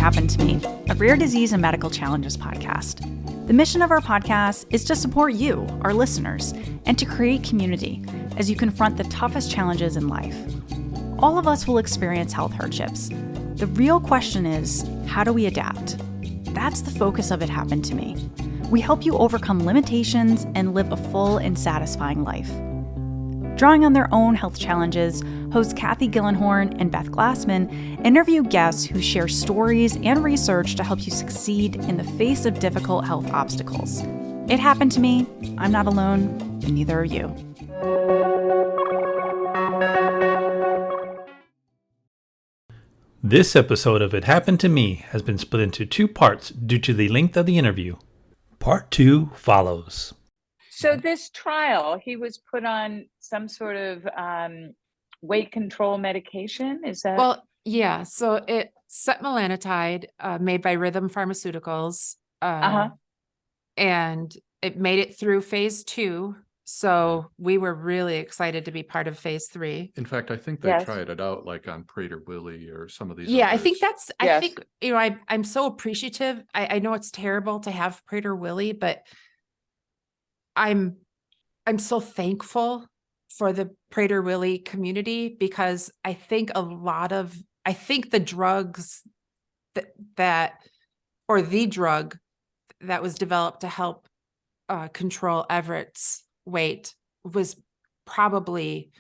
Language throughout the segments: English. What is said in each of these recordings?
Happened to Me, a rare disease and medical challenges podcast. The mission of our podcast is to support you, our listeners, and to create community as you confront the toughest challenges in life. All of us will experience health hardships. The real question is, how do we adapt? That's the focus of It Happened to Me. We help you overcome limitations and live a full and satisfying life. Drawing on their own health challenges, hosts Cathy Gildenhorn and Beth Glassman interview guests who share stories and research to help you succeed in the face of difficult health obstacles. It happened to me. I'm not alone, and neither are you. This episode of It Happened to Me has been split into two parts due to the length of the interview. Part 2 follows. So this trial, he was put on some sort of weight control medication. Is that? Well, yeah. So it's setmelanotide made by Rhythm Pharmaceuticals. And it made it through phase 2. So we were really excited to be part of phase 3. In fact, I think they tried it out like on Prader-Willi or some of these. Yeah, others. I think that's, I think, I'm so appreciative. I know it's terrible to have Prader-Willi, but I'm so thankful for the Prader-Willi community, because I think the drugs the drug that was developed to help control Everett's weight was probably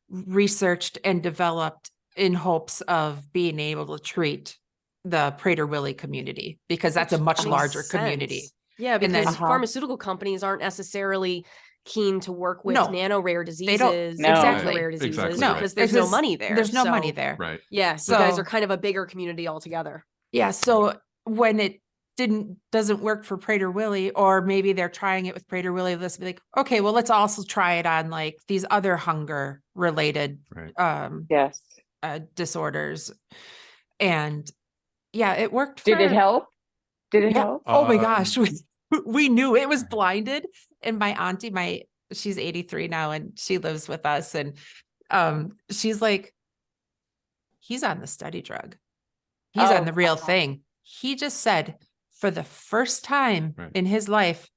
researched and developed in hopes of being able to treat the Prader-Willi community, because that's a much larger community. Yeah, because pharmaceutical companies aren't necessarily keen to work with nano-rare diseases. Rare diseases, because there's no money there. There's no money there. Right. Yeah, so you guys are kind of a bigger community altogether. Yeah, so when it doesn't work for Prader-Willi, or maybe they're trying it with Prader-Willi, let's be like, okay, well, let's also try it on like these other hunger related disorders. And yeah, it worked. Did it help? Oh my gosh. We knew it was blinded. And my auntie, she's 83 now and she lives with us. And she's like, he's on the study drug. He's on the real thing. He just said for the first time in his life,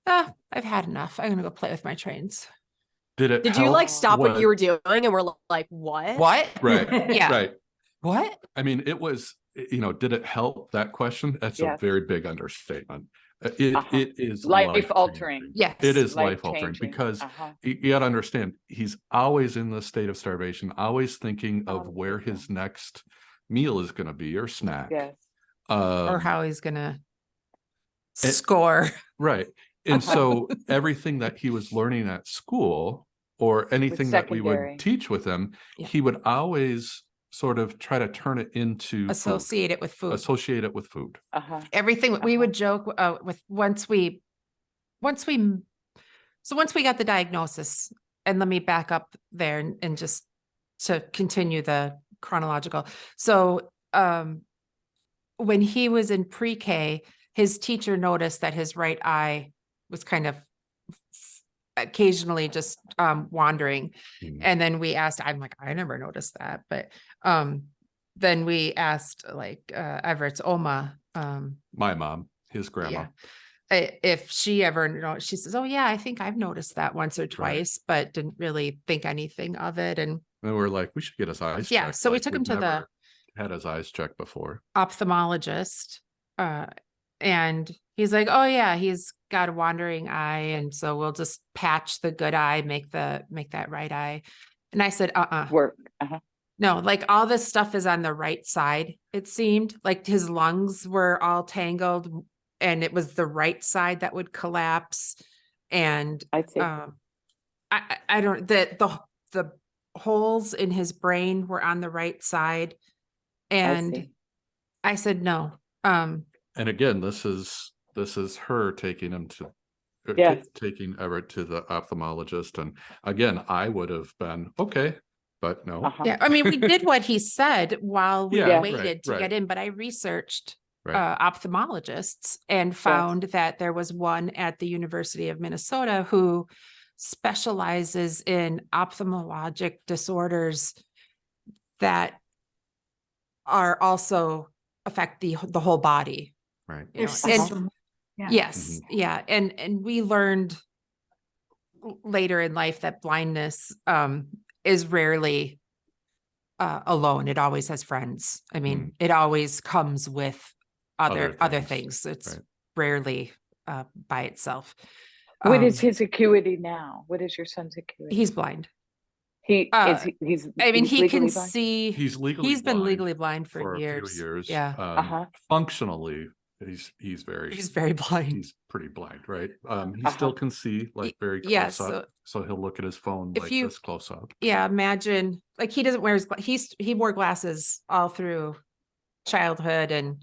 I've had enough. I'm going to go play with my trains. Did you like stop what you were doing and we're like, what? Right. Yeah. Right. What? I mean, it was, did it help? That question? That's a very big understatement. It is life-altering. Yes. It is life-altering because you got to understand, he's always in the state of starvation, always thinking of where his next meal is going to be or snack. Yes. Or how he's going to score. Right. And so everything that he was learning at school or anything that we would teach with him, he would always sort of try to turn it into associate it with food. Everything we would joke with once we got the diagnosis, and let me back up there and just to continue the chronological. So when he was in pre-K, his teacher noticed that his right eye was kind of occasionally just wandering. And then we asked, I'm like, I never noticed that. But then we asked like Everett's Oma, my mom, his grandma, if she ever she says, oh yeah, I think I've noticed that once or twice, but didn't really think anything of it. And we're like, we should get his eyes checked. Yeah, so we took him to had his eyes checked before. Ophthalmologist. And he's like, oh yeah, he's got a wandering eye. And so we'll just patch the good eye, make that right eye. And I said, work. No, like all this stuff is on the right side. It seemed like his lungs were all tangled and it was the right side that would collapse. And I see. I don't, the holes in his brain were on the right side. And I said, no. And again, this is her taking him to taking Everett to the ophthalmologist. And again, I would have been okay, but no. Yeah, I mean, we did what he said while we waited to get in, but I researched ophthalmologists and found that there was one at the University of Minnesota who specializes in ophthalmologic disorders that are also affect the whole body. Right. You know, system. Yes. Yeah. And we learned later in life that blindness is rarely alone. It always has friends. I mean, it always comes with other things. It's rarely by itself. What is his acuity now? What is your son's acuity? He's blind. He can see. He's been legally blind for years. A few years. Yeah. Functionally, he's very blind. He's pretty blind, right? He still can see like very close up. So he'll look at his phone like this close up. Yeah, imagine like he doesn't wear he wore glasses all through childhood and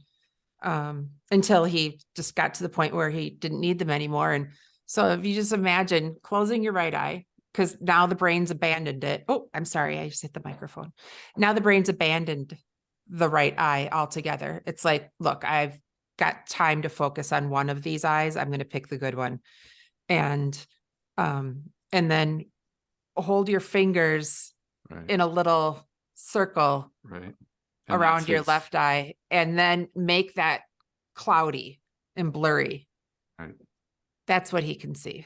until he just got to the point where he didn't need them anymore. And so if you just imagine closing your right eye, because now the brain's abandoned it. Oh, I'm sorry, I just hit the microphone. Now the brain's abandoned the right eye altogether. It's like, look, I've got time to focus on one of these eyes. I'm going to pick the good one. And then hold your fingers in a little circle around your left eye, and then make that cloudy and blurry. Right. That's what he can see.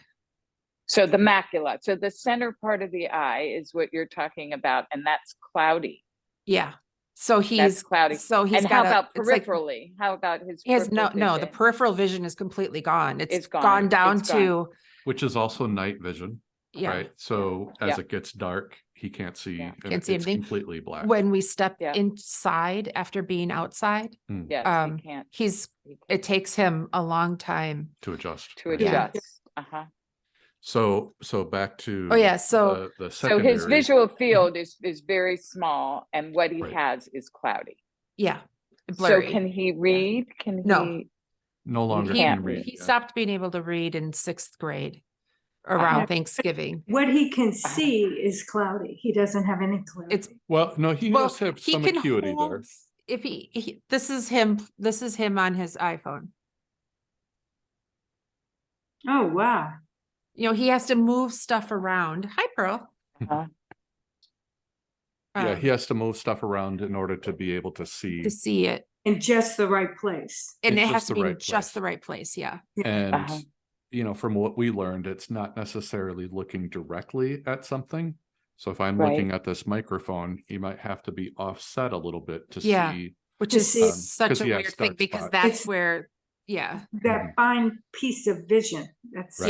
So the macula, so the center part of the eye is what you're talking about, and that's cloudy. Yeah. So that's cloudy. So he's how about peripherally? How about his? He has no. The peripheral vision is completely gone. It's gone down to, which is also night vision. Yeah. Right. So as it gets dark, he can't see. Can't it's see anything. Completely black. When we step inside after being outside, he can't. It takes him a long time to adjust. So back to the secondary. So his visual field is very small, and what he has is cloudy. Yeah, blurry. So can he read? No longer can read. He stopped being able to read in 6th grade around Thanksgiving. What he can see is cloudy. He doesn't have any clarity. He does have some acuity there. If this is him on his iPhone. Oh wow. You know, he has to move stuff around. Hi, Pearl. He has to move stuff around in order to be able to see it in just the right place. And it has to be just the right place. Yeah. And from what we learned, it's not necessarily looking directly at something. So if I'm looking at this microphone, he might have to be offset a little bit to see. Which is such a weird thing because that's where, that fine piece of vision. That's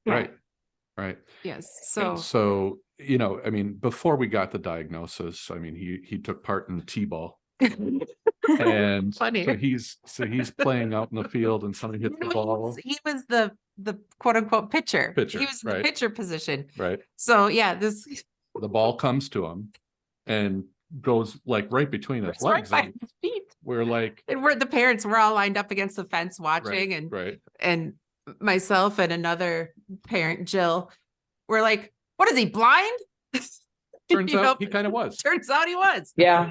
Right. Yes. So, before we got the diagnosis, he took part in T-ball. And funny. So he's playing out in the field and somebody hits the ball. He was the quote unquote pitcher. He was in the pitcher position. Right. So the ball comes to him and goes like right between his legs. Right by his feet. And the parents were all lined up against the fence watching and myself and another parent, Jill, were like, what is he, blind? Turns out he kind of was. Turns out he was. Yeah.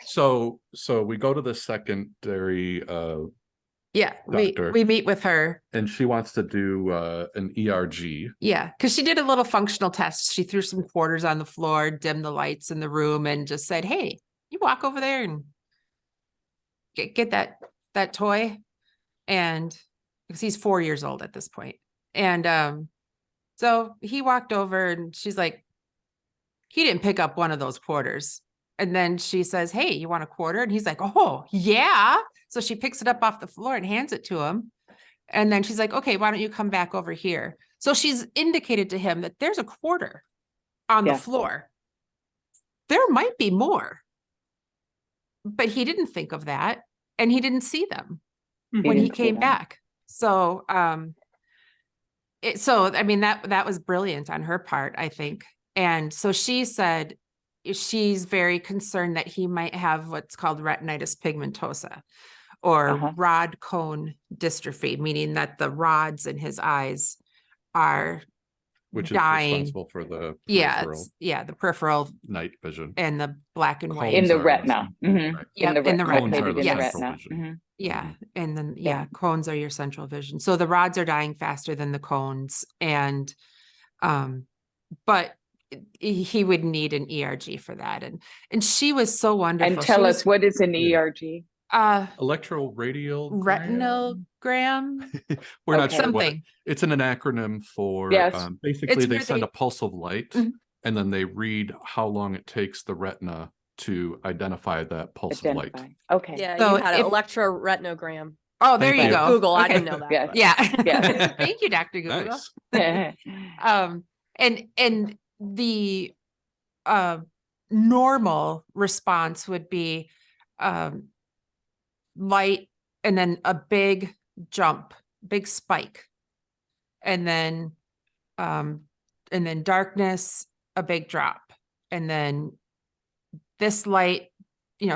So we go to the secondary doctor. We meet with her. And she wants to do an ERG. Yeah, because she did a little functional test. She threw some quarters on the floor, dimmed the lights in the room, and just said, hey, you walk over there and get that toy. And because he's 4 years old at this point. And so he walked over and she's like, he didn't pick up one of those quarters. And then she says, hey, you want a quarter? And he's like, oh, yeah. So she picks it up off the floor and hands it to him. And then she's like, okay, why don't you come back over here? So she's indicated to him that there's a quarter on the floor. There might be more. But he didn't think of that. And he didn't see them when he came back. So, that was brilliant on her part, I think. And so she said she's very concerned that he might have what's called retinitis pigmentosa or rod cone dystrophy, meaning that the rods in his eyes are dying. Is responsible for the the peripheral night vision and the black and white in the retina. In the retina. Yeah. And then, cones are your central vision. So the rods are dying faster than the cones. And, but he would need an ERG for that. And she was so wonderful. And tell us, what is an ERG? Electroradial retinogram. We're not sure something. what it's an acronym for. Yes. Basically, they send a pulse of light, and then they read how long it takes the retina to identify that pulse of light. Okay. Yeah, so you had an electroretinogram. Oh, there you go. Google. Okay. I didn't know that. Yeah. Thank you, Dr. Google. Nice. And the normal response would be light and then a big jump, big spike, and then darkness, a big drop, and then this light,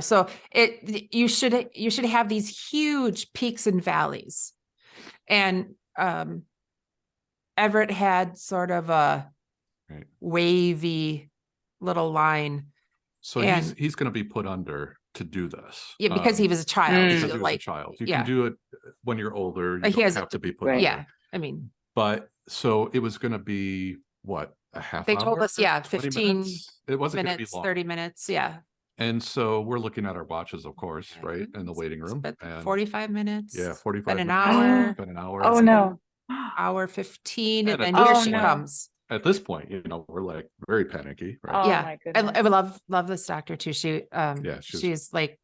so you should have these huge peaks and valleys. And Everett had sort of a wavy little line. So he's going to be put under to do this. Yeah, because he was a child. Because he was a child. You can do it when you're older. You don't have to be put under. Yeah, I mean. But so it was going to be what, a half hour? They told us, 15 minutes? It wasn't going to be long. 30 minutes, yeah. And so we're looking at our watches, of course, right, in the waiting room. And 45 minutes. Yeah, 45 minutes. An hour. Been an hour. Oh, no. Hour 15, and then here she comes. At this point, we're like very panicky, right? Oh, my goodness. I love this doctor too. She she's like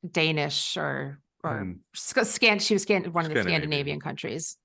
Danish or she was one of the Scandinavian countries.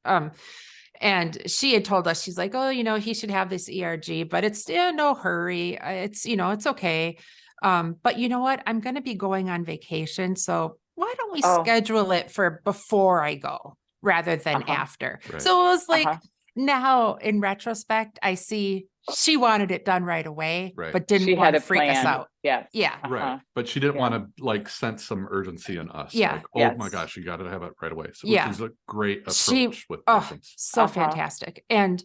And she had told us, she's like, oh, he should have this ERG, but it's no hurry. It's it's okay. But you know what? I'm going to be going on vacation, so why don't we schedule it for before I go rather than after? Right. So it was like. Now, in retrospect, I see she wanted it done right away, but didn't want to freak us out. Yeah. Right. But she didn't want to sense some urgency in us. Yeah. Like, oh my gosh, you got to have it right away. So which is a great approach with patients. So fantastic. And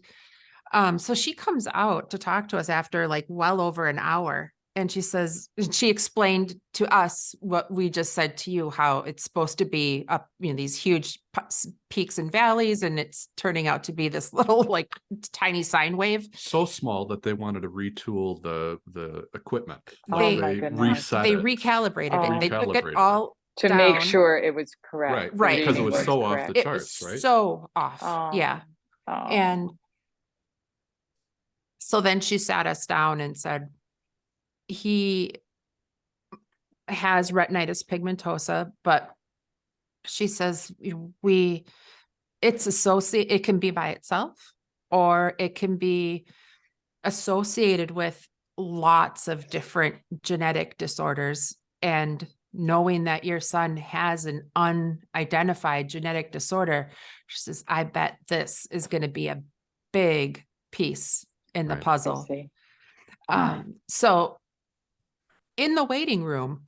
so she comes out to talk to us after like well over an hour. And she explained to us what we just said to you, how it's supposed to be up, these huge peaks and valleys, and it's turning out to be this little like tiny sine wave. So small that they wanted to retool the equipment. They reset They it. recalibrated it. They took it all to down. make sure it was correct. Right. Because it was so off the charts, right? So off. Yeah. And so then she sat us down and said, he has retinitis pigmentosa, but she says it can be by itself, or it can be associated with lots of different genetic disorders. And knowing that your son has an unidentified genetic disorder, she says, I bet this is going to be a big piece in the puzzle. So in the waiting room,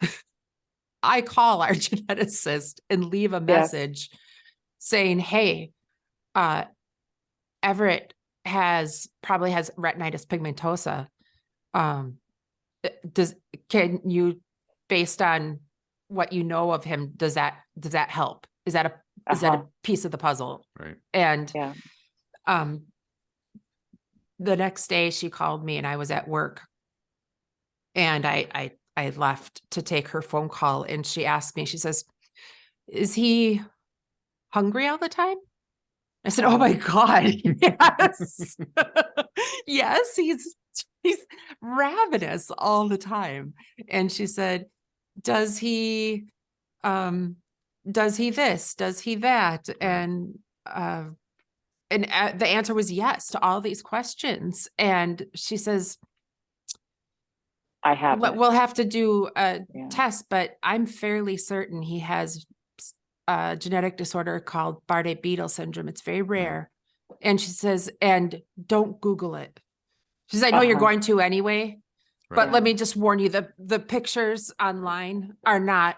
I call our geneticist and leave a message saying, hey, Everett probably has retinitis pigmentosa. Can you, based on what you know of him, does that help? Is that a piece of the puzzle? Right. And the next day she called me and I was at work, and I left to take her phone call, and she asked me, she says, is he hungry all the time? I said, oh my God, yes. Yes, he's ravenous all the time. And she said, does he this? Does he that? And the answer was yes to all these questions. And she says, we'll have to do a test, but I'm fairly certain he has a genetic disorder called Bardet Biedl Syndrome. It's very rare. And she says, and don't Google it. She says, I know you're going to anyway, but let me just warn you, the pictures online are not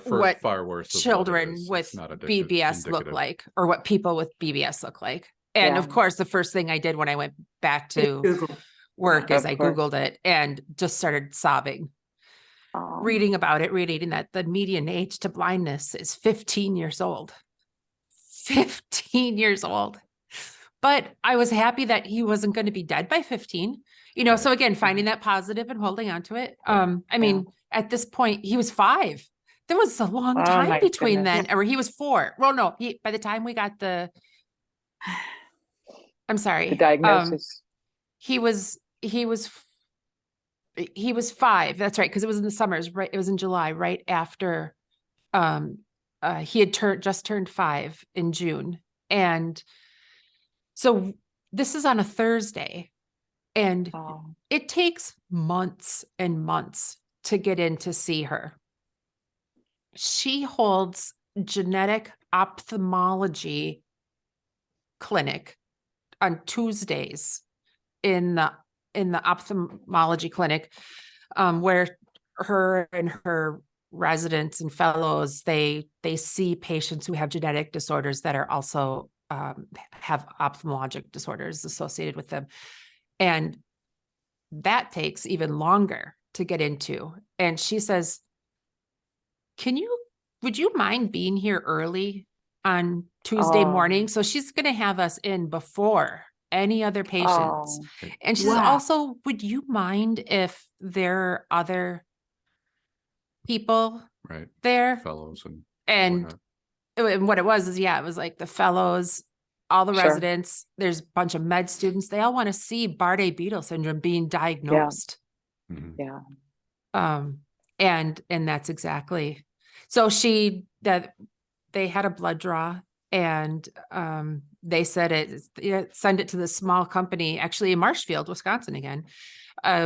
what far worse children with BBS look like, or what people with BBS look like. And of course, the first thing I did when I went back to work is I Googled it and just started sobbing, reading that the median age to blindness is 15 years old. 15 years old. but I was happy that he wasn't going to be dead by 15, so again, finding that positive and holding on to it. I mean, at this point he was 5. There was a long time between then, or he was 4. Well, no, by the time we got the diagnosis, he was 5. That's right. Cause it was in the summers, right? It was in July, right after, he had just turned 5 in June. And so this is on a Thursday, and it takes months and months to get in to see her. She holds genetic ophthalmology clinic on Tuesdays in the ophthalmology clinic, where her and her residents and fellows, they see patients who have genetic disorders that are also have ophthalmologic disorders associated with them. And that takes even longer to get into. And she says, would you mind being here early on Tuesday morning? So she's going to have us in before any other patients. And she says, also, would you mind if there are other people there? Fellows and what it was is, it was like the fellows, all the residents, there's a bunch of med students. They all want to see Bardet Biedl syndrome being diagnosed. Yeah. And that's exactly. So they had a blood draw, and they said send it to this small company, actually in Marshfield, Wisconsin again,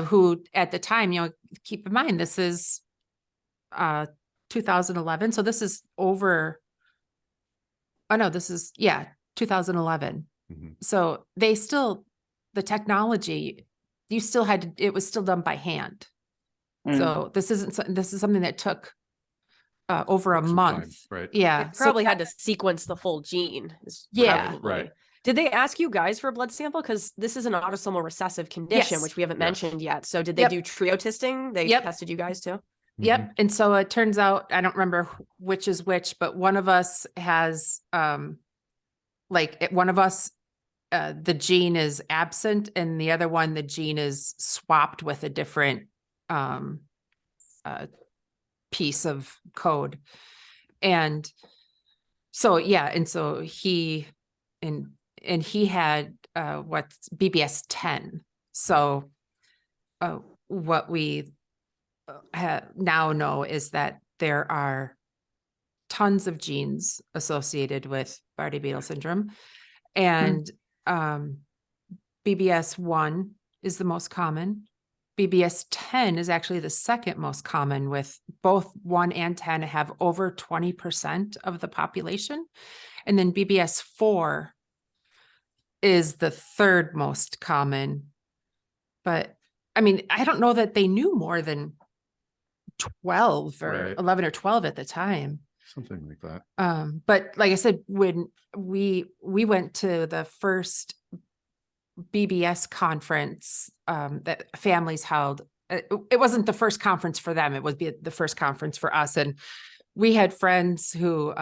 who at the time, keep in mind, this is 2011. So this is over. Oh no, this is 2011. So the technology, it was still done by hand. So this is something that took over a month. Time, right. Yeah. They probably had to sequence the full gene. Right. Did they ask you guys for a blood sample? Because this is an autosomal recessive condition, which we haven't mentioned yet. So did they do trio testing? They tested you guys too? Yep. And so it turns out, I don't remember which is which, but one of us has, one of us, the gene is absent, and the other one, the gene is swapped with a different piece of code. And so, and so he had what's BBS 10. So what we now know is that there are tons of genes associated with Bardet Biedl syndrome, and BBS 1 is the most common. BBS 10 is actually the second most common, with both 1 and 10 have over 20% of the population. And then BBS 4 is the third most common. But I mean, I don't know that they knew more than 12 or 11 or 12 at the time. Something like that. But like I said, when we went to the first BBS conference that families held, it wasn't the first conference for them. It was the first conference for us. And we had friends who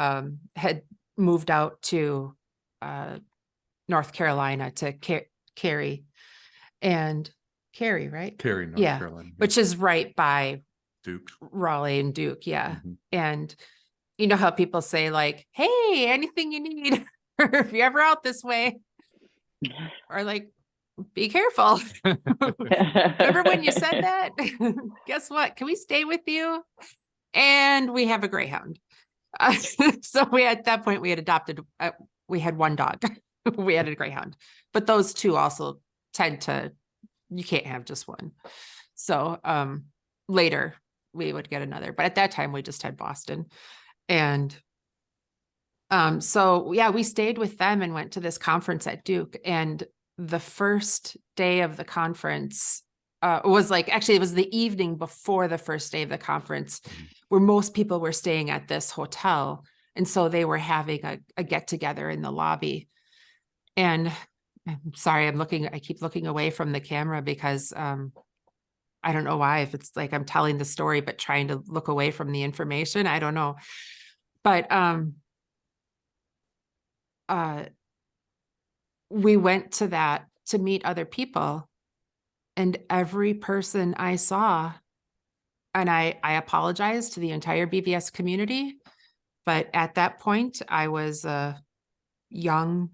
had moved out to North Carolina to Cary, right? Cary, North Carolina. Which is right by Duke, Raleigh and Duke. Yeah. And you know how people say, like, hey, anything you need, or if you're ever out this way, or like, be careful. Remember when you said that? Guess what? Can we stay with you? And we have a greyhound. So at that point we had adopted, we had one dog. We had a greyhound, but those two also tend to, you can't have just one. So later we would get another, but at that time we just had Boston. And so we stayed with them and went to this conference at Duke. And the first day of the conference was it was the evening before the first day of the conference, where most people were staying at this hotel. And so they were having a get together in the lobby. And I'm sorry, I keep looking away from the camera because I don't know why, if it's like I'm telling the story, but trying to look away from the information. I don't know. But we went to that to meet other people, and every person I saw, and I apologize to the entire BBS community, but at that point I was a young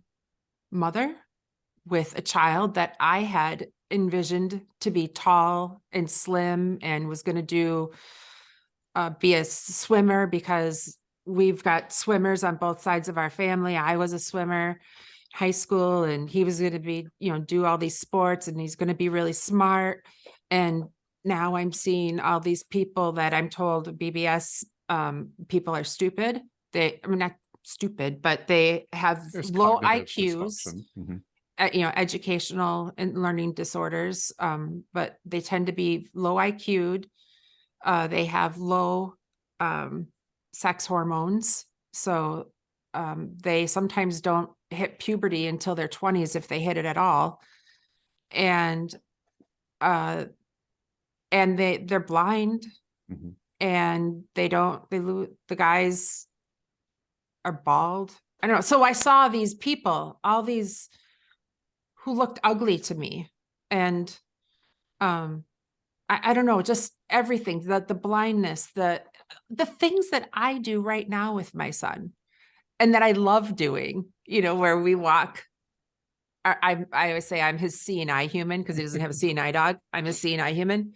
mother with a child that I had envisioned to be tall and slim and was going to be a swimmer, because we've got swimmers on both sides of our family. I was a swimmer high school, and he was going to be, do all these sports, and he's going to be really smart. And now I'm seeing all these people that I'm told BBS people are stupid. Not stupid, but they have low IQs, educational and learning disorders. But they tend to be low IQ'd. They have low sex hormones. So they sometimes don't hit puberty until their 20s, if they hit it at all. And they're blind, and the guys are bald. I don't know. So I saw these people, all these who looked ugly to me. And I don't know, just everything, the blindness, the things that I do right now with my son, and that I love doing, where we walk. I always say I'm his seeing-eye human, because he doesn't have a seeing-eye dog. I'm his seeing-eye human.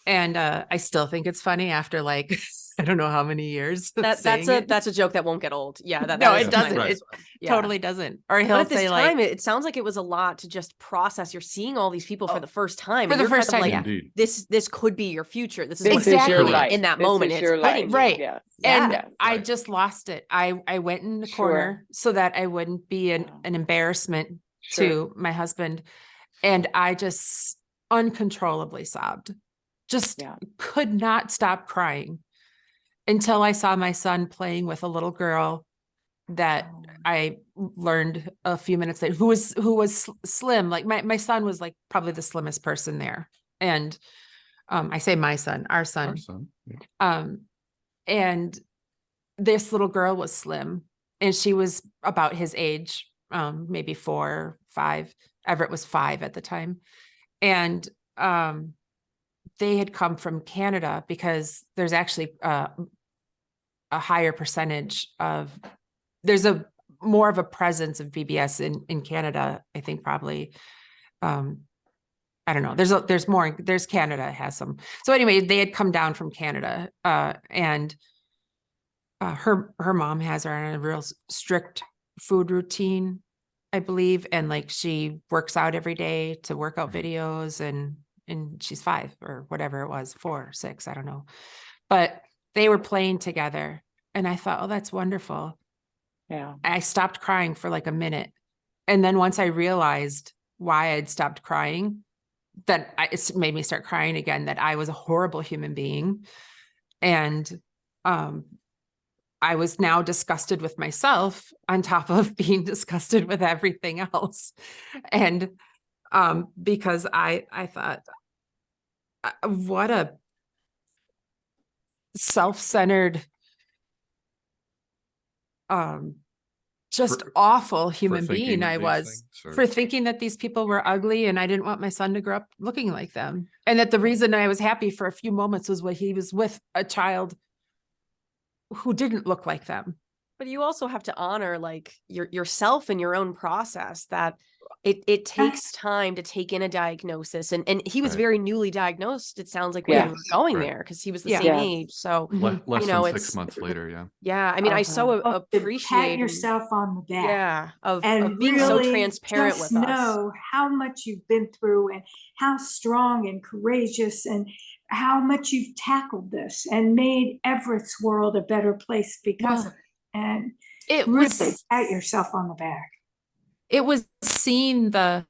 And I still think it's funny after like, I don't know how many years. That's a joke that won't get old. Yeah. No, it doesn't. It totally doesn't. Or he'll say like, it sounds like it was a lot to just process. You're seeing all these people for the first time. For the first time. Like, this could be your future. This is exactly your life. In that moment. It's right. Yeah. And I just lost it. I went in the corner so that I wouldn't be an embarrassment to my husband. And I just uncontrollably sobbed. Just could not stop crying until I saw my son playing with a little girl that I learned a few minutes later, who was slim. Like my son was like probably the slimmest person there. And I say my son, our son. Yeah. And this little girl was slim, and she was about his age, maybe 4 or 5. Everett was 5 at the time. And they had come from Canada, because there's actually a higher percentage there's more of a presence of BBS in Canada. I think probably, I don't know. There's more, Canada has some. So anyway, they had come down from Canada, and her mom has her on a real strict food routine, I believe. And like, she works out every day to workout videos, and she's 5 or whatever it was, 4 or 6, I don't know. But they were playing together, and I thought, oh, that's wonderful. Yeah. I stopped crying for like a minute. And then once I realized why I'd stopped crying, it made me start crying again, that I was a horrible human being. And I was now disgusted with myself on top of being disgusted with everything else. And because I thought, what a self-centered, just awful human being I was, for thinking that these people were ugly, and I didn't want my son to grow up looking like them. And that the reason I was happy for a few moments was when he was with a child who didn't look like them. But you also have to honor like yourself and your own process, that it takes time to take in a diagnosis. And he was very newly diagnosed, it sounds like, when you were going there, because he was the same age. So less than 6 months later. Yeah. I mean, I so appreciate pat yourself on the back. Yeah. Of being really so transparent with us. Know how much you've been through, and how strong and courageous, and how much you've tackled this and made Everett's world a better place because of it. And it was really pat yourself on the back. It was seeing the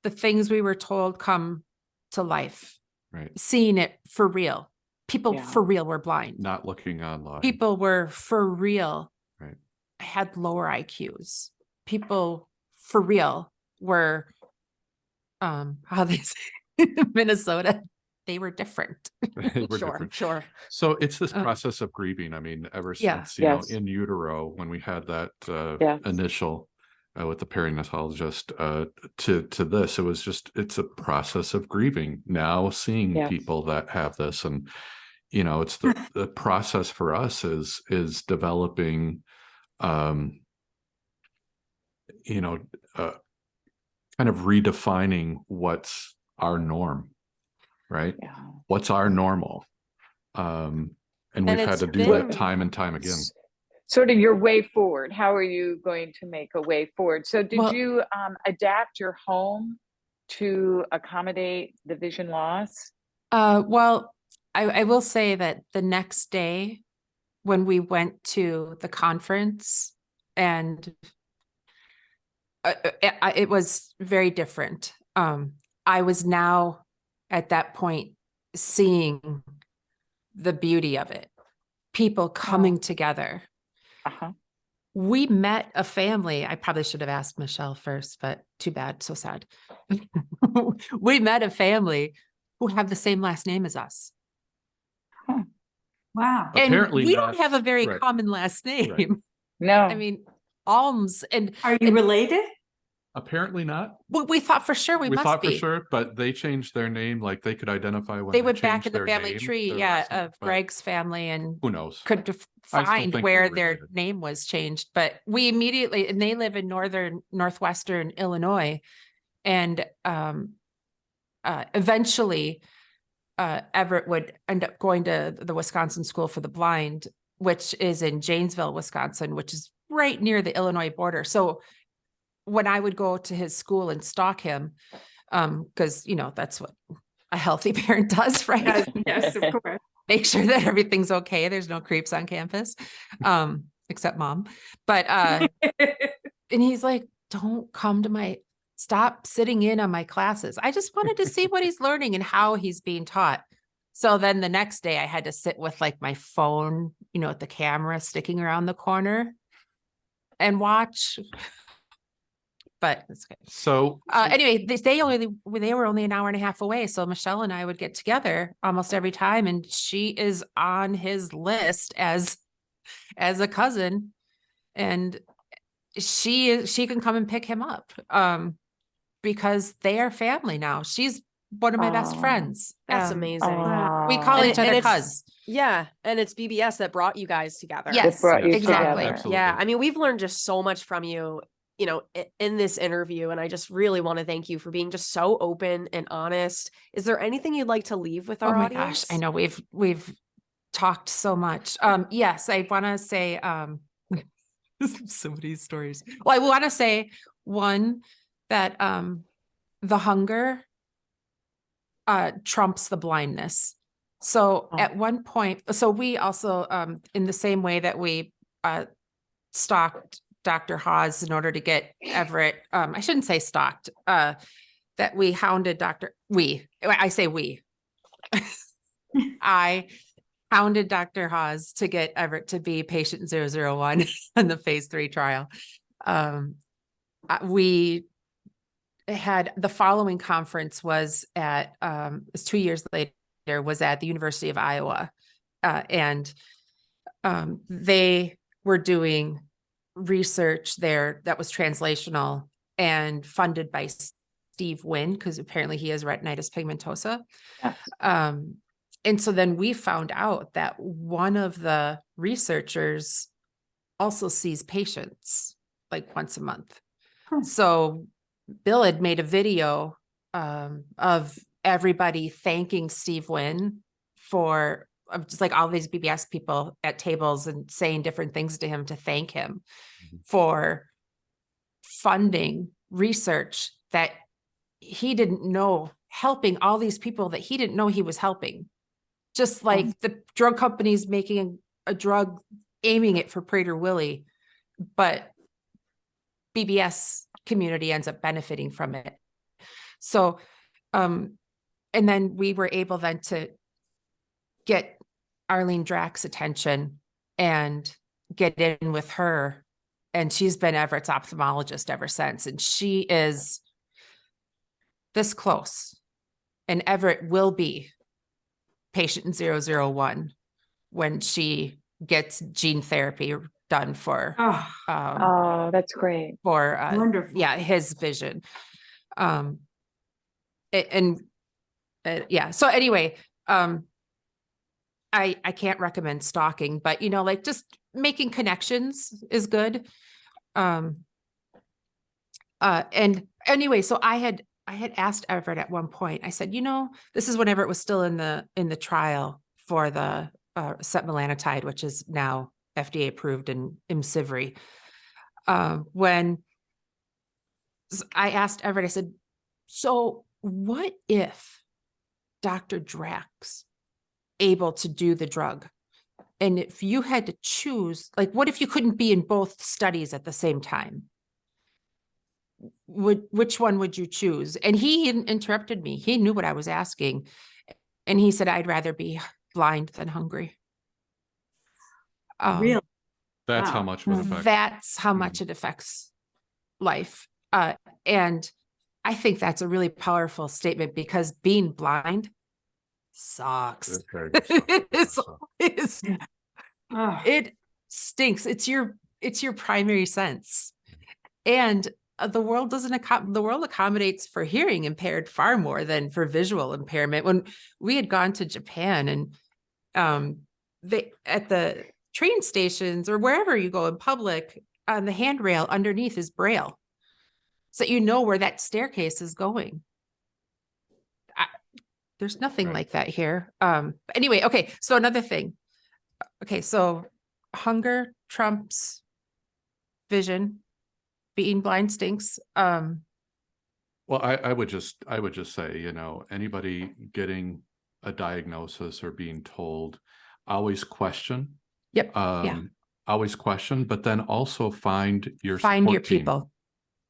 things we were told come to life, right? Seeing it for real. People for real were blind. Not looking online. People were for real. Right. Had lower IQs. People for real were, how they say in Minnesota, they were different. Sure. So it's this process of grieving. I mean, ever since, in utero, when we had that initial with the perinatalogist to this. It was just, it's a process of grieving now, seeing people that have this. And, you know, it's the process for us is developing, you know, kind of redefining what's our norm, right? Yeah. What's our normal? And we've had to do that time and time again. Sort of your way forward. How are you going to make a way forward? So did you adapt your home to accommodate the vision loss? Well, I will say that the next day when we went to the conference, and it was very different. I was now at that point seeing the beauty of it, people coming together. We met a family. I probably should have asked Michelle first, but too bad. So sad. We met a family who have the same last name as us. Wow. And Apparently we not, don't have a very right. common last name. Right. No. I mean, Alms. And Are you related? Apparently not. we thought for sure we must thought be. for sure, but they changed their name. Like they could identify when They went back changed in the their family name, tree, their last name, of but Greg's family, and who knows? could I still find think where we're their related. name was changed. But we immediately, and they live in northwestern Illinois, and eventually Everett would end up going to the Wisconsin School for the Blind, which is in Janesville, Wisconsin, which is right near the Illinois border. So when I would go to his school and stalk him, because, you know, that's what a healthy parent does, right? Yes, of course. Make sure that everything's okay. There's no creeps on campus, except mom. But, and he's like, don't come to stop sitting in on my classes. I just wanted to see what he's learning and how he's being taught. So then the next day I had to sit with like my phone, you know, with the camera sticking around the corner and watch. But it's good. So anyway, they were only an hour and a half away. So Michelle and I would get together almost every time. And she is on his list as a cousin. And she can come and pick him up because they are family now. She's one of my best friends. That's amazing. We call each other cuz. Yeah. And it's BBS that brought you guys together. Yes, exactly. Absolutely. Yeah. I mean, we've learned just so much from you, you know, in this interview. And I just really want to thank you for being just so open and honest. Is there anything you'd like to leave with our audience? Gosh, I know we've talked so much. Yes, I want to say, so many stories. Well, I want to say one that, the hunger, trumps the blindness. So at one point, so we also, in the same way that we, stalked Dr. Hawes in order to get Everett, I shouldn't say stalked, that we hounded I say we, I hounded Dr. Hawes to get Everett to be patient 001 in the phase 3 trial. We had the following conference was at, it was 2 years later, was at the University of Iowa. And they were doing research there that was translational and funded by Steve Wynn, because apparently he has retinitis pigmentosa. Yes. And so then we found out that one of the researchers also sees patients like once a month. So Bill had made a video of everybody thanking Steve Wynn for just like all these BBS people at tables and saying different things to him to thank him for funding research that he didn't know, helping all these people that he didn't know he was helping. Just like the drug companies making a drug, aiming it for Prader-Willi, but BBS community ends up benefiting from it. So, and then we were able then to get Arlene Drack's attention and get in with her. And she's been Everett's ophthalmologist ever since. And she is this close. And Everett will be patient 001 when she gets gene therapy done for, that's great. for, Wonderful. his vision. So anyway, I can't recommend stalking, but like just making connections is good. And anyway, so I had asked Everett at one point, I said, this is whenever it was still in the trial for the setmelanotide, which is now FDA approved in IMCIVREE. When I asked Everett, I said, so what if Dr. Drack's able to do the drug? And if you had to choose, like, what if you couldn't be in both studies at the same time? Which one would you choose? And he interrupted me. He knew what I was asking. And he said, I'd rather be blind than hungry. Really? That's Wow. how much it affects. That's how much it affects life. And I think that's a really powerful statement, because being blind sucks. It stinks. It's your primary sense. And the world accommodates for hearing impaired far more than for visual impairment. When we had gone to Japan, and they, at the train stations or wherever you go in public, on the handrail underneath is Braille, so you know where that staircase is going. There's nothing like that here. Anyway, okay. So another thing. Okay, so hunger trumps vision. Being blind stinks. Well, I would just say, anybody getting a diagnosis or being told, always question. Yep. Always question, but then also find your people.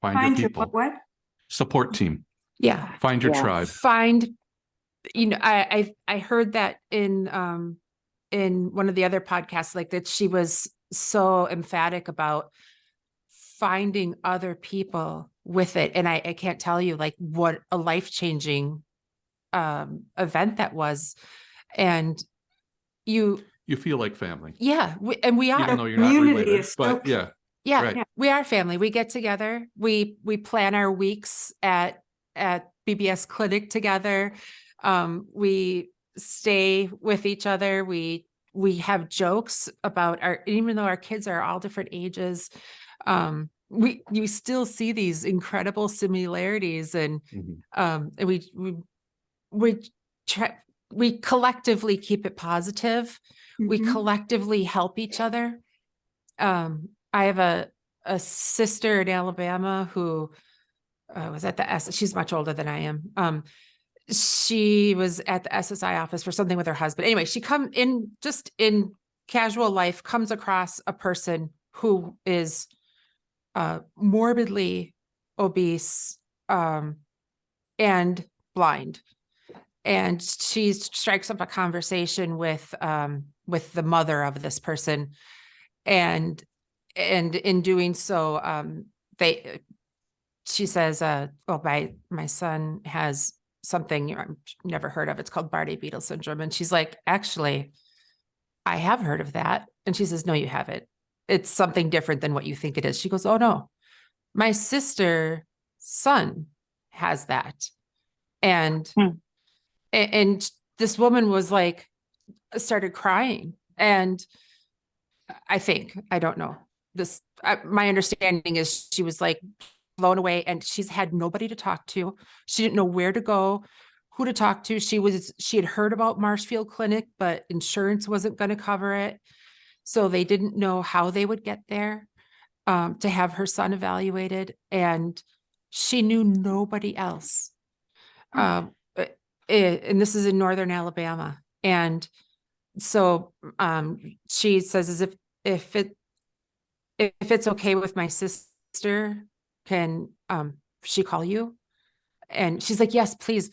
Find your people. What? Support team. Yeah. Find your tribe. I heard that in one of the other podcasts, like that she was so emphatic about finding other people with it. And I can't tell you like what a life-changing event that was. And you feel like family. Yeah. We are. Even though you're not related, but yeah. Yeah, right. We are family. We get together. We plan our weeks at BBS clinic together. We stay with each other. We have jokes about even though our kids are all different ages, you still see these incredible similarities, and we collectively keep it positive. We collectively help each other. I have a sister in Alabama who was at the she's much older than I am. She was at the SSI office for something with her husband. Anyway, she just in casual life comes across a person who is morbidly obese and blind. And she strikes up a conversation with the mother of this person. And in doing so, she says, my son has something I've never heard of. It's called Bardet Biedl Syndrome. And she's like, actually, I have heard of that. And she says, no, you haven't. It's something different than what you think it is. She goes, oh no, my sister's son has that. And this woman was like, started crying. And I don't know this. My understanding is she was like blown away, and she's had nobody to talk to. She didn't know where to go, who to talk to. She had heard about Marshfield Clinic, but insurance wasn't going to cover it. So they didn't know how they would get there to have her son evaluated. And she knew nobody else. And this is in Northern Alabama. And so she says, if it's okay with my sister, can she call you? And she's like, yes, please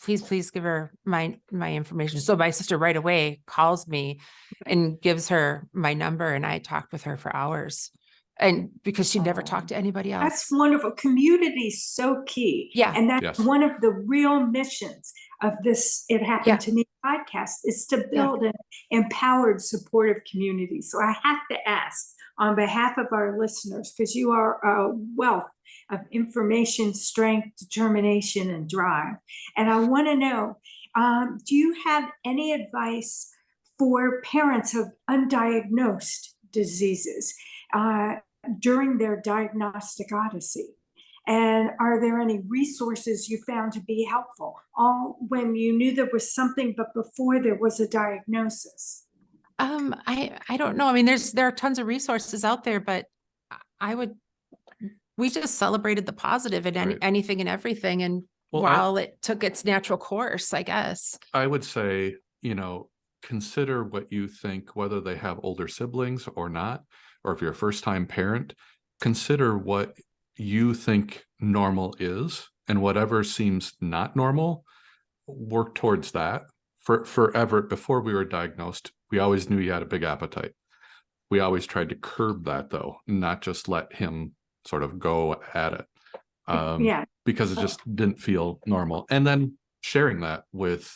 give her my information. So my sister right away calls me and gives her my number. And I talked with her for hours, and because she never talked to anybody else. That's wonderful. Community is so key. Yeah. And that's one of the real missions of this It Happened to Me podcast, is to build an empowered, supportive community. So I have to ask, on behalf of our listeners, because you are a wealth of information, strength, determination, and drive. And I want to know, do you have any advice for parents of undiagnosed diseases during their diagnostic odyssey? And are there any resources you found to be helpful, all when you knew there was something, but before there was a diagnosis? I don't know. I mean, there are tons of resources out there, but we just celebrated the positive in anything and everything. And while it took its natural course, I guess. I would say, consider what you think, whether they have older siblings or not, or if you're a first-time parent, consider what you think normal is, and whatever seems not normal, work towards that. For Everett, before we were diagnosed, we always knew he had a big appetite. We always tried to curb that, though, not just let him sort of go at it, because it just didn't feel normal. And then sharing that with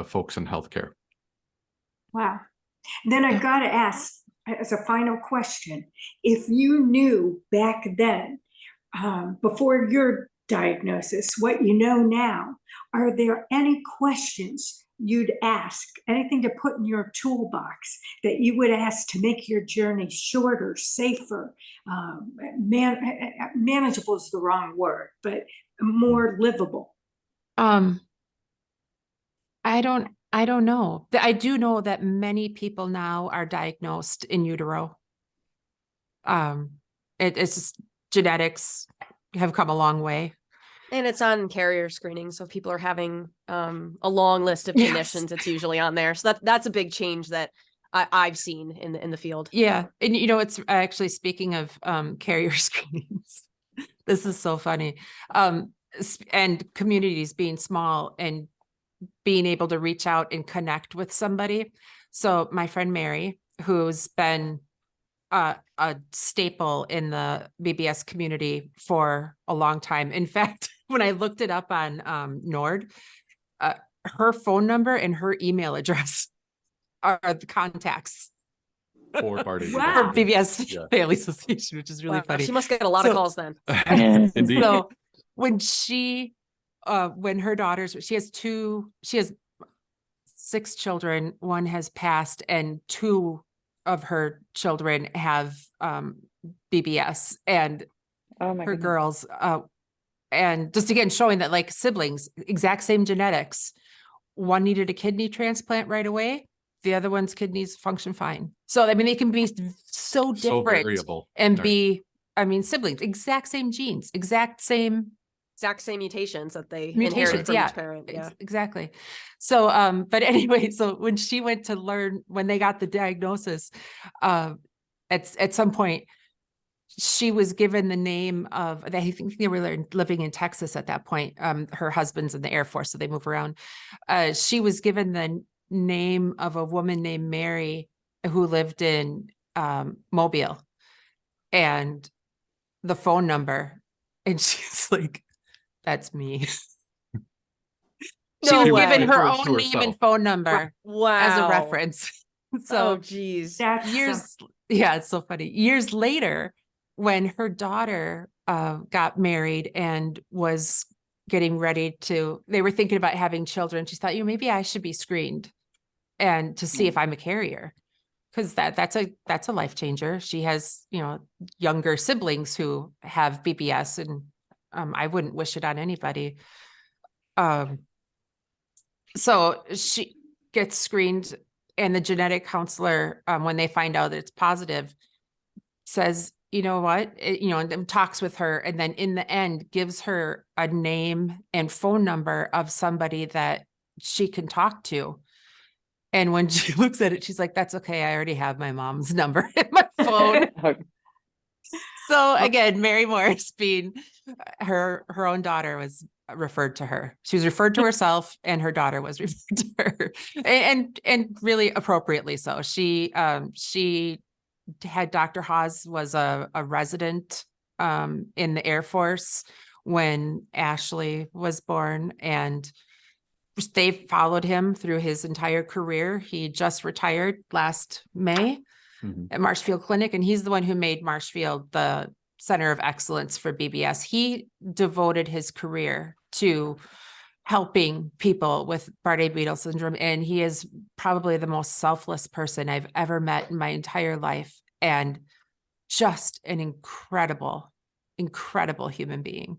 folks in healthcare. Wow. Then I got to ask, as a final question, if you knew back then, before your diagnosis, what you know now, are there any questions you'd ask, anything to put in your toolbox that you would ask to make your journey shorter, safer, manageable is the wrong word, but more livable? I don't know. I do know that many people now are diagnosed in utero. It's just genetics have come a long way. And it's on carrier screening. So if people are having a long list of conditions, it's usually on there. So that's a big change that I've seen in the field. Yeah. And, it's actually, speaking of carrier screenings, this is so funny. And communities being small and being able to reach out and connect with somebody. So my friend Mary, who's been a staple in the BBS community for a long time. In fact, when I looked it up on Nord, her phone number and her email address are the contacts For Bardet Wow. for BBS Family Association, which is really funny. She must get a lot of calls then. Indeed. So when when her daughters, she has 6 children, one has passed, and 2 of her children have BBS, and her girls, and just again showing that, like, siblings, exact same genetics. One needed a kidney transplant right away. The other one's kidneys function fine. So, I mean, they can be so different variable. and be, siblings, exact same genes, exact same mutations that they inherit from each parent. Yeah, exactly. So, but anyway, so when she went to learn, when they got the diagnosis, at some point, she was given the name of, I think they were living in Texas at that point. Her husband's in the Air Force, so they move around. She was given the name of a woman named Mary who lived in Mobile, and the phone number, and she's like, "That's me." She was given her own name and phone number as a reference. So, geez, it's so funny. Years later, when her daughter got married and was getting ready they were thinking about having children. She thought, maybe I should be screened and to see if I'm a carrier, because that's a life changer. She has, younger siblings who have BBS, and I wouldn't wish it on anybody. So she gets screened, and the genetic counselor, when they find out that it's positive, says, you know what, and talks with her, and then in the end gives her a name and phone number of somebody that she can talk to. And when she looks at it, she's like, "That's okay. I already have my mom's number in my phone." So again, Mary Morris, being her own daughter, was referred to her. She was referred to herself, and her daughter was referred to her, and really appropriately so. She had Dr. Hawes was a resident in the Air Force when Ashley was born, and they followed him through his entire career. He just retired last May. at Marshfield Clinic, and he's the one who made Marshfield the center of excellence for BBS. He devoted his career to helping people with Bardet Biedl syndrome, and he is probably the most selfless person I've ever met in my entire life, and just an incredible human being.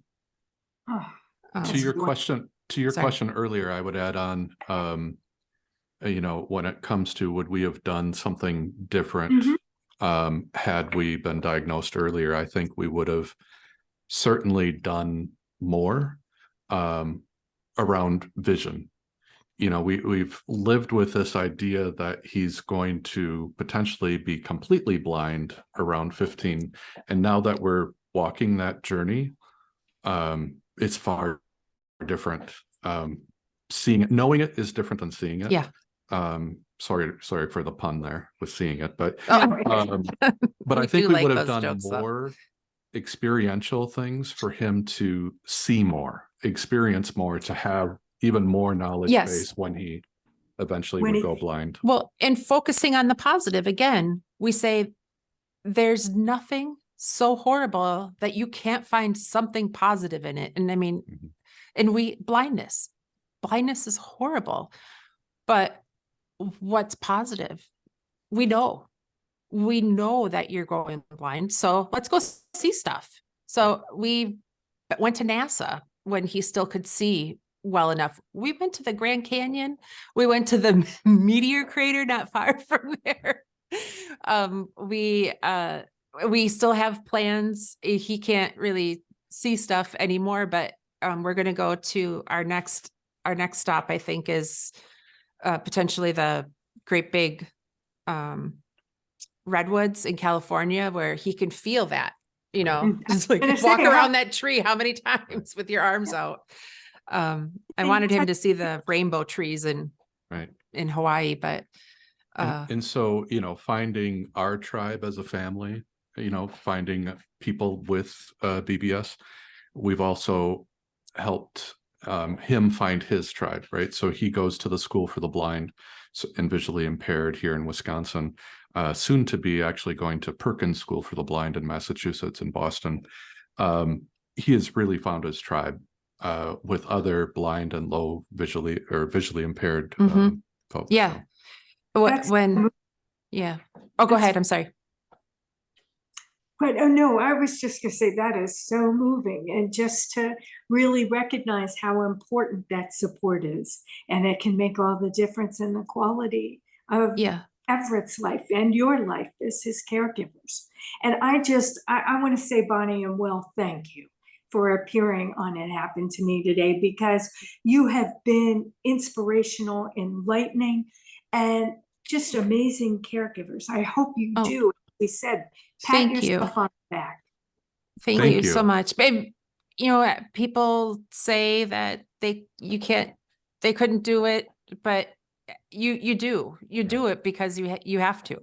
To your question earlier, I would add on, when it comes to would we have done something different had we been diagnosed earlier, I think we would have certainly done more around vision. We've lived with this idea that he's going to potentially be completely blind around 15. And now that we're walking that journey, it's far different. Seeing it, knowing it is different than seeing it. Yeah. Sorry for the pun there with seeing it, but but I think we would have done more experiential things for him to see more, experience more, to have even more knowledge base when he eventually would go blind. Well, and focusing on the positive, again, we say there's nothing so horrible that you can't find something positive in it. And I mean, blindness is horrible, but what's positive? We know that you're going blind. So let's go see stuff. So we went to NASA when he still could see well enough. We went to the Grand Canyon. We went to the meteor crater not far from there. We still have plans. He can't really see stuff anymore, but we're going to go to our next stop, I think, is potentially the great big redwoods in California, where he can feel that, just like walk around that tree how many times with your arms out. I wanted him to see the rainbow trees in Hawaii, but and so finding our tribe as a family, finding people with BBS, we've also helped him find his tribe, right? So he goes to the School for the Blind and Visually Impaired here in Wisconsin, soon to be actually going to Perkins School for the Blind in Massachusetts and Boston. He has really found his tribe with other blind and visually impaired folks. Yeah. So. Oh, go ahead. I'm sorry. But no, I was just going to say that is so moving, and just to really recognize how important that support is, and it can make all the difference in the quality of Everett's life and your life as his caregivers. And I want to say, Bonnie and Will, thank you for appearing on It Happened to Me today, because you have been inspirational, enlightening, and just amazing caregivers. I hope you do. We said, pat yourself on the back. Thank you so much. Babe, people say that they couldn't do it, but you do it because you have to.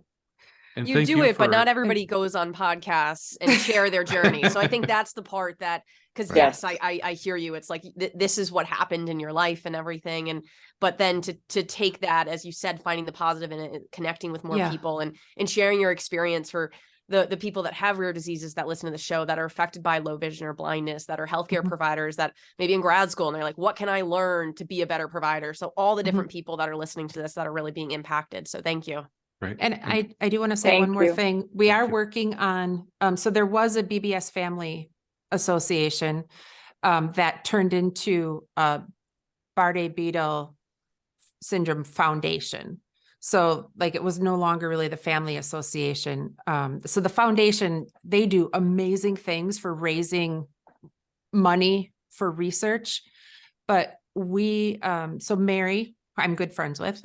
And you do it, but not everybody goes on podcasts and share their journey. So I think that's the part that, because yes, I hear you. It's like, this is what happened in your life and everything. But then to take that, as you said, finding the positive in it, connecting with more people and sharing your experience for the people that have rare diseases that listen to the show, that are affected by low vision or blindness, that are healthcare providers that maybe in grad school, and they're like, what can I learn to be a better provider? So all the different people that are listening to this that are really being impacted. So thank you. Right. And I do want to say one more thing. We are working on, so there was a BBS Family Association that turned into a Bardet Biedl Syndrome Foundation. So like, it was no longer really the family association. So the foundation, they do amazing things for raising money for research. But so Mary, I'm good friends with,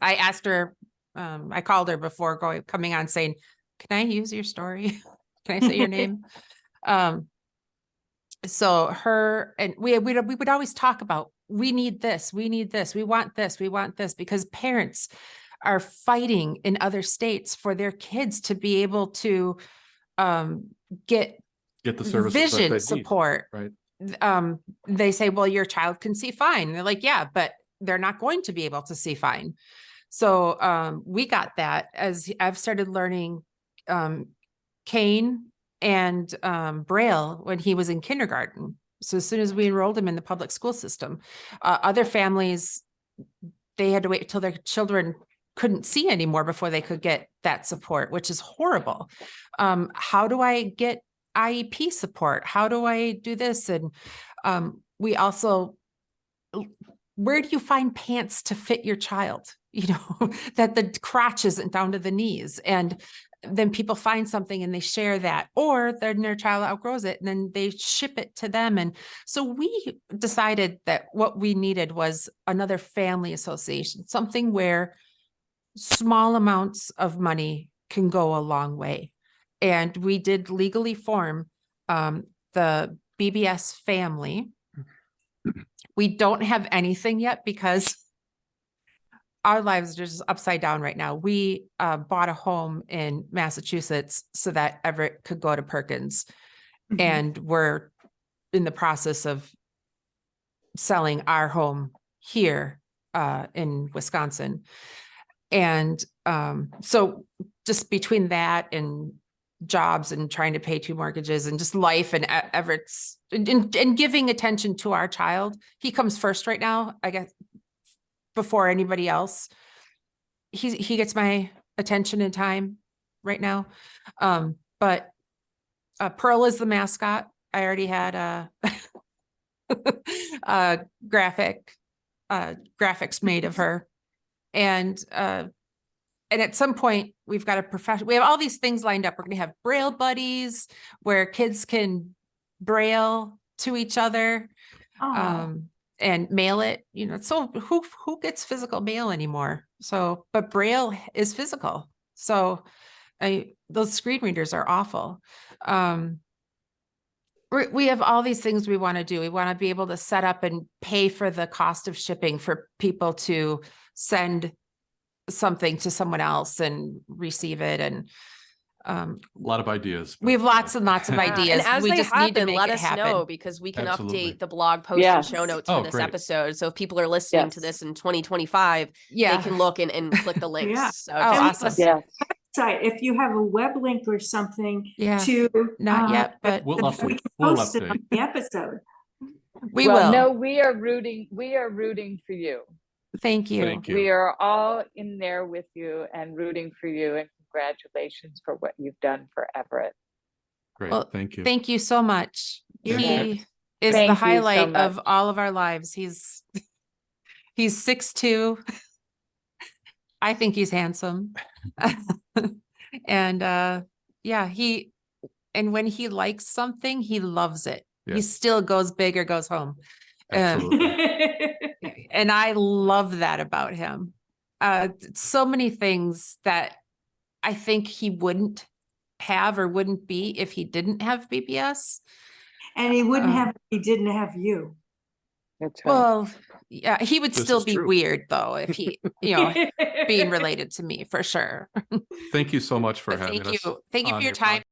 I asked her, I called her before coming on saying, can I use your story? Can I say your name? So her and we would always talk about, we need this, we want this, because parents are fighting in other states for their kids to be able to get the services vision support. Right. They say, well, your child can see fine. They're like, yeah, but they're not going to be able to see fine. So we got that as I've started learning cane and Braille when he was in kindergarten. So as soon as we enrolled him in the public school system, other families, they had to wait until their children couldn't see anymore before they could get that support, which is horrible. How do I get IEP support? How do I do this? And we also, where do you find pants to fit your child? That the crotch isn't down to the knees. And then people find something and they share that, or their child outgrows it and then they ship it to them. And so we decided that what we needed was another family association, something where small amounts of money can go a long way. And we did legally form the BBS family. We don't have anything yet because our lives are just upside down right now. We bought a home in Massachusetts so that Everett could go to Perkins. And we're in the process of selling our home here in Wisconsin. And so just between that and jobs and trying to pay 2 mortgages and just life and Everett's and giving attention to our child, he comes first right now, I guess, before anybody else. He gets my attention and time right now. But Pearl is the mascot. I already had a graphics made of her. And at some point we've got a professional, we have all these things lined up. We're going to have Braille buddies where kids can Braille to each other. And mail it, so who gets physical mail anymore? So, but Braille is physical. So those screen readers are awful. We have all these things we want to do. We want to be able to set up and pay for the cost of shipping for people to send something to someone else and receive it. And a lot of ideas. We have lots and lots of ideas. And as we they just happen, need to make let it us happen. know, because we can Absolutely. update the blog post and show notes for this episode. So if people are listening to this in 2025, they can look and click the links. Yeah. So awesome. Yeah. If you have a web link or something to not yet, but we'll update. we can We'll post it update. on the episode. We will. No, we are rooting for you. Thank you. Thank you. We are all in there with you and rooting for you, and congratulations for what you've done for Everett. Great. Well, thank you. Thank you so much. Thank He is Thank the you so highlight of much. all of our lives. He's 6'2". I think he's handsome. And and when he likes something, he loves it. Yeah. He still goes big or goes home. Absolutely. And I love that about him. So many things that I think he wouldn't have or wouldn't be if he didn't have BBS. And he wouldn't have if he didn't have you. That's right. Well, yeah, he would This still is be true. weird though if he, being related to me for sure. Thank you so much for But having thank us. you. Thank you on for your time.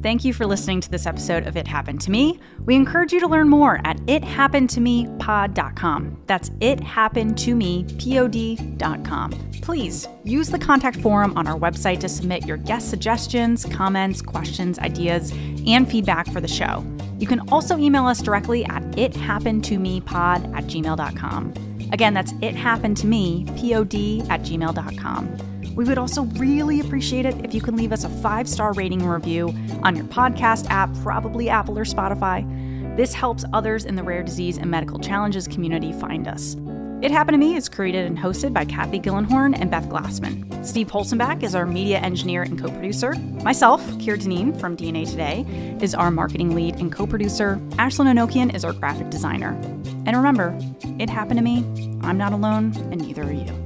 Thank you for listening to this episode of It Happened to Me. We encourage you to learn more at ithappenedtomepod.com. That's ithappenedtomepod.com. Please use the contact form on our website to submit your guest suggestions, comments, questions, ideas, and feedback for the show. You can also email us directly at ithappenedtomepod@gmail.com. Again, that's ithappenedtomepod@gmail.com. We would also really appreciate it if you can leave us a 5-star rating and review on your podcast app, probably Apple or Spotify. This helps others in the rare disease and medical challenges community find us. It Happened to Me is created and hosted by Cathy Gildenhorn and Beth Glassman. Steve Holsonback is our media engineer and co-producer. Myself, Dineen from DNA Today, is our marketing lead and co-producer. Ashlyn Enokian is our graphic designer. And remember, it happened to me. I'm not alone, and neither are you.